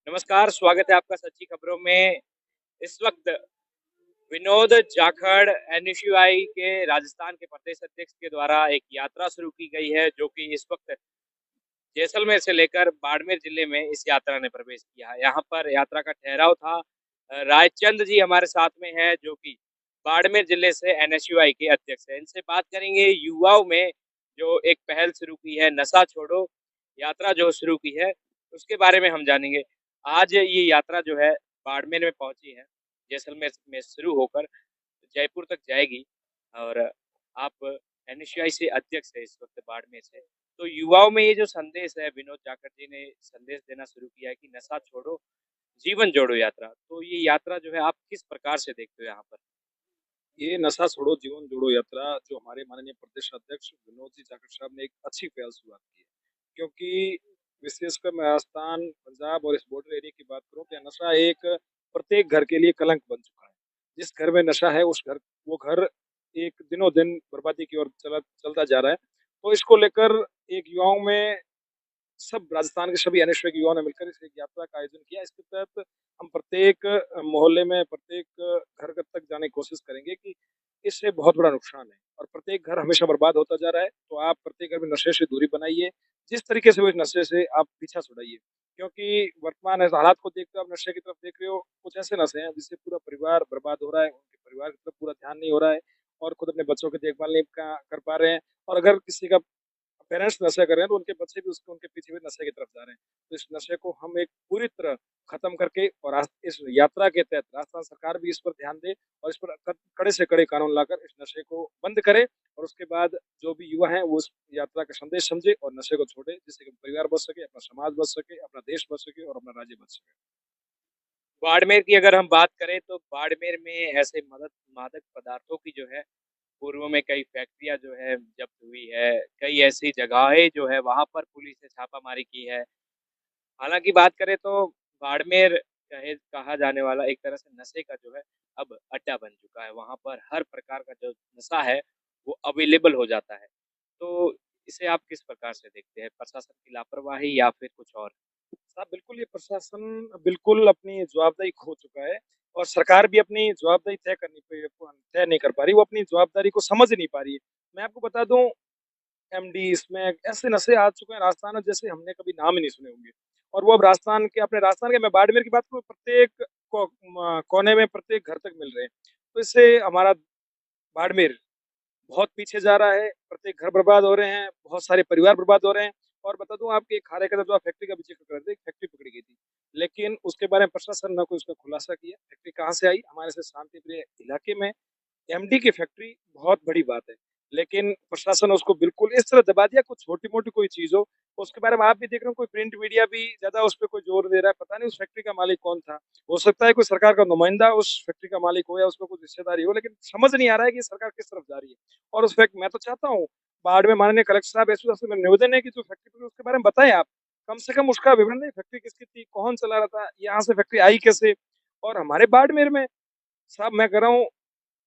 नमस्कार, स्वागत है आपका सच्ची खबरों में। इस वक्त विनोद जाखड़ एनएसयूआई के राजस्थान के प्रदेश अध्यक्ष के द्वारा एक यात्रा शुरू की गई है, जो कि इस वक्त जैसलमेर से लेकर बाड़मेर जिले में इस यात्रा ने प्रवेश किया है। यहाँ पर यात्रा का ठहराव था। रायचंद जी हमारे साथ में हैं, जो कि बाड़मेर जिले से एनएसयूआई के अध्यक्ष हैं। इनसे बात करेंगे युवाओं में जो एक पहल शुरू की है, नशा छोड़ो यात्रा जो शुरू की है, उसके बारे में हम जानेंगे। आज ये यात्रा जो है बाड़मेर में पहुंची है, जैसलमेर में शुरू होकर जयपुर तक जाएगी। और आप एनएसयूआई से अध्यक्ष है इस वक्त बाड़मेर से। तो युवाओं में ये जो संदेश है, विनोद जाखड़ जी ने संदेश देना शुरू किया है कि नशा छोड़ो जीवन जोड़ो यात्रा। तो ये यात्रा जो है आप किस प्रकार से देखते हो यहाँ पर? ये नशा छोड़ो जीवन जोड़ो यात्रा जो हमारे माननीय प्रदेश अध्यक्ष विनोद जी जाखड़ साहब ने एक अच्छी पहल शुरुआत की है। क्योंकि विशेषकर मैं राजस्थान, पंजाब और इस बॉर्डर एरिया की बात करूं तो नशा एक प्रत्येक घर के लिए कलंक बन चुका है। जिस घर में नशा है उस घर वो घर एक दिनों दिन बर्बादी की ओर चलता जा रहा है। तो इसको लेकर एक युवाओं में सब राजस्थान के सभी अनिश्चित युवाओं ने मिलकर इस एक यात्रा का आयोजन किया। इसके तहत हम प्रत्येक मोहल्ले में प्रत्येक घर घर तक जाने की कोशिश करेंगे कि इससे बहुत बड़ा नुकसान है और प्रत्येक घर हमेशा बर्बाद होता जा रहा है। तो आप प्रत्येक घर में नशे से दूरी बनाइए, जिस तरीके से वो इस नशे से आप पीछा छुड़ाइए। क्योंकि वर्तमान ऐसे हालात को देखते हो आप नशे की तरफ देख रहे हो, कुछ ऐसे नशे हैं जिससे पूरा परिवार बर्बाद हो रहा है, उनके परिवार की तरफ पूरा ध्यान नहीं हो रहा है और खुद अपने बच्चों की देखभाल नहीं कर पा रहे हैं। और अगर किसी का पेरेंट्स नशा कर रहे हैं तो उनके बच्चे भी उसके उनके पीछे भी नशे की तरफ जा रहे हैं। तो इस नशे को हम एक पूरी तरह खत्म करके और इस यात्रा के तहत राजस्थान सरकार भी इस पर ध्यान दे और इस पर कड़े से कड़े कानून लाकर इस नशे को बंद करे। और उसके बाद जो भी युवा हैं वो इस यात्रा का संदेश समझे और नशे को छोड़े, जिससे कि परिवार बच सके, अपना समाज बच सके, अपना देश बच सके और अपना राज्य बच सके। बाड़मेर की अगर हम बात करें तो बाड़मेर में ऐसे मदद मादक पदार्थों की जो है पूर्व में कई फैक्ट्रियां जो है जब्त हुई है। कई ऐसी जगहें जो है वहां पर पुलिस ने छापामारी की है। हालांकि बात करें तो बाड़मेर कहा जाने वाला एक तरह से नशे का जो है अब अड्डा बन चुका है। वहां पर हर प्रकार का जो नशा है वो अवेलेबल हो जाता है। तो इसे आप किस प्रकार से देखते हैं? प्रशासन की लापरवाही या फिर कुछ और? साहब बिल्कुल ये प्रशासन बिल्कुल अपनी जवाबदारी खो चुका है और सरकार भी अपनी जवाबदारी तय नहीं कर पा रही, वो अपनी जवाबदारी को समझ नहीं पा रही है। मैं आपको बता दूं, एमडी इसमें ऐसे नशे आ चुके हैं राजस्थान में जैसे हमने कभी नाम ही नहीं सुने होंगे। और वो अब राजस्थान के मैं बाड़मेर की बात करूँ, प्रत्येक कोने में प्रत्येक घर तक मिल रहे हैं। तो इससे हमारा बाड़मेर बहुत पीछे जा रहा है, प्रत्येक घर बर्बाद हो रहे हैं, बहुत सारे परिवार बर्बाद हो रहे हैं। और बता दूं आपके एक खारे का जो आप फैक्ट्री का भी जिक्र कर रहे थे, एक फैक्ट्री पकड़ी गई थी, लेकिन उसके बारे में प्रशासन न कोई उसका खुलासा किया। फैक्ट्री कहाँ से आई, हमारे से शांति प्रिय इलाके में एमडी की फैक्ट्री बहुत बड़ी बात है, लेकिन प्रशासन ने उसको बिल्कुल इस तरह दबा दिया। कुछ छोटी मोटी कोई चीज हो उसके बारे में आप भी देख रहे हो, कोई प्रिंट मीडिया भी ज्यादा उस पर कोई जोर दे रहा है। पता नहीं उस फैक्ट्री का मालिक कौन था, हो सकता है कोई सरकार का नुमाइंदा उस फैक्ट्री का मालिक हो या उसको कुछ हिस्सेदारी हो, लेकिन समझ नहीं आ रहा है कि सरकार किस तरफ जा रही है। और उस फैक्ट मैं तो चाहता हूँ बाढ़ में माननीय कलेक्टर साहब एसपी साहब से मेरा निवेदन है कि जो फैक्ट्री उसके बारे में बताएं आप, कम से कम उसका विवरण नहीं, फैक्ट्री किसकी थी, कौन चला रहा था, यहाँ से फैक्ट्री आई कैसे। और हमारे बाड़मेर में साहब मैं कह रहा हूँ,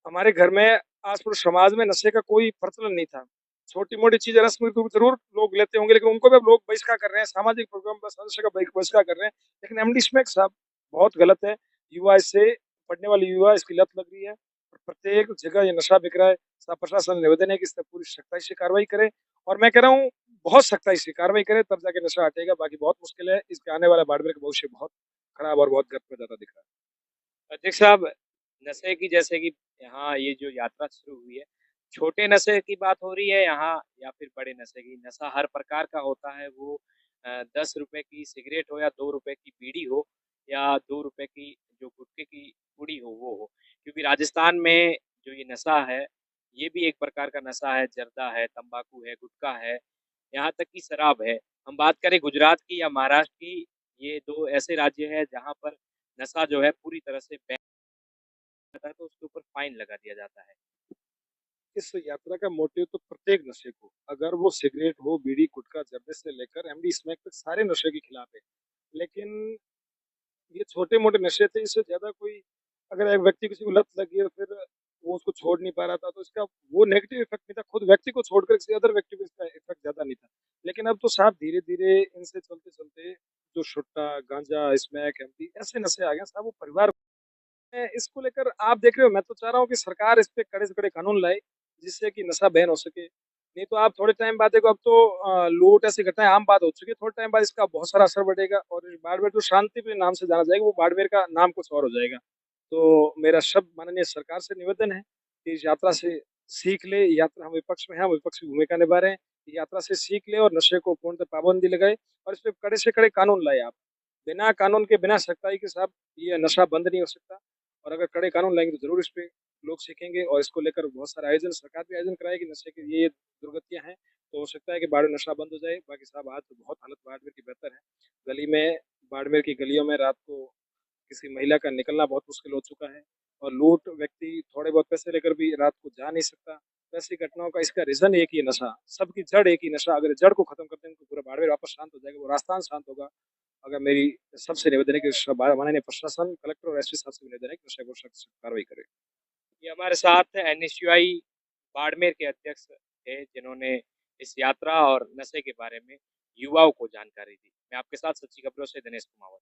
हमारे घर में आस पड़ोस समाज में नशे का कोई प्रचलन नहीं था। छोटी मोटी चीजें रस्म रीति जरूर लोग लेते होंगे, लेकिन उनको भी अब लोग बहिष्कार कर रहे हैं, सामाजिक प्रोग्राम बस नशे का बहिष्कार कर रहे हैं। लेकिन एमडी स्मैक साहब बहुत गलत है। युवा इससे, पढ़ने वाले युवा इसकी लत लग रही है और प्रत्येक जगह ये नशा बिक रहा है। साहब प्रशासन से निवेदन है कि इस पर पूरी सख्ताई से कार्रवाई करे। और मैं कह रहा हूँ बहुत सख्ताई से कार्रवाई करे तब जाके नशा हटेगा, बाकी बहुत मुश्किल है। इसके आने वाला बाड़मेर का भविष्य बहुत खराब और बहुत गर्द में ज्यादा दिख रहा है। अध्यक्ष साहब, नशे की जैसे कि यहाँ ये जो यात्रा शुरू हुई है, छोटे नशे की बात हो रही है यहाँ या फिर बड़े नशे की? नशा हर प्रकार का होता है, वो 10 रुपए की सिगरेट हो या 2 रुपए की बीड़ी हो या 2 रुपए की जो गुटखे की पुड़ी हो वो हो। क्योंकि राजस्थान में जो ये नशा है, ये भी एक प्रकार का नशा है। जर्दा है, तंबाकू है, गुटखा है, यहाँ तक कि शराब है। हम बात करें गुजरात की या महाराष्ट्र की, ये दो ऐसे राज्य हैं जहाँ पर नशा जो है पूरी तरह से जाता है, तो उसके ऊपर फाइन लगा दिया जाता है। इस यात्रा का मोटिव तो प्रत्येक नशे को, अगर वो सिगरेट हो, बीड़ी, गुटखा, जर्दे से लेकर एमडी स्मैक तक सारे नशे के खिलाफ है। लेकिन ये छोटे मोटे नशे थे, इससे ज्यादा कोई, अगर एक व्यक्ति किसी को लत लगी और फिर वो उसको छोड़ नहीं पा रहा था तो इसका वो नेगेटिव इफेक्ट नहीं था, खुद व्यक्ति को छोड़कर किसी अदर व्यक्ति को इसका इफेक्ट ज्यादा नहीं था। लेकिन अब तो साहब धीरे धीरे इनसे चलते चलते जो सुट्टा, गांजा, स्मैक, एमडी ऐसे नशे आ गए साहब, वो परिवार इसको लेकर आप देख रहे हो। मैं तो चाह रहा हूँ कि सरकार इस पे कड़े से कड़े कानून लाए जिससे कि नशा बैन हो सके। नहीं तो आप थोड़े टाइम बाद देखो, अब तो लूट ऐसी घटनाएं आम बात हो चुकी है। थोड़े टाइम बाद इसका बहुत सारा असर बढ़ेगा और इस बाड़मेर जो शांति प्रिय नाम से जाना जाएगा, वो बाड़मेर का नाम कुछ और हो जाएगा। तो मेरा शब्द माननीय सरकार से निवेदन है कि इस यात्रा से सीख ले। यात्रा हम विपक्ष में हैं, हम विपक्ष की भूमिका निभा रहे हैं। यात्रा से सीख ले और नशे को पूर्णतः पाबंदी लगाए और इस पे कड़े से कड़े कानून लाए आप। बिना कानून के, बिना सख्ताई के साहब ये नशा बंद नहीं हो सकता। और अगर कड़े कानून लाएंगे तो जरूर इस पे लोग सीखेंगे और इसको लेकर बहुत सारे आयोजन सरकार भी आयोजन कराएगी। नशे के ये दुर्गतियां हैं, तो हो सकता है कि बाड़मेर नशा बंद हो जाए। बाकी साहब आज तो बहुत हालत बाड़मेर की बेहतर है। गली में, बाड़मेर की गलियों में रात को किसी महिला का निकलना बहुत मुश्किल हो चुका है और लूट, व्यक्ति थोड़े बहुत पैसे लेकर भी रात को जा नहीं सकता। तो ऐसी घटनाओं का इसका रीजन एक ही है, नशा। सबकी जड़ एक ही नशा। अगर जड़ को खत्म कर दें तो पूरा बाड़मेर वापस शांत हो जाएगा, वो राजस्थान शांत होगा। अगर मेरी सबसे निवेदन है कि माननीय प्रशासन, कलेक्टर और एसपी साहब से निवेदन है कि नशे को सख्त से कार्रवाई करे। ये हमारे साथ एनएसयूआई बाड़मेर के अध्यक्ष थे, जिन्होंने इस यात्रा और नशे के बारे में युवाओं को जानकारी दी। मैं आपके साथ सच्ची खबरों से दिनेश कुमावत।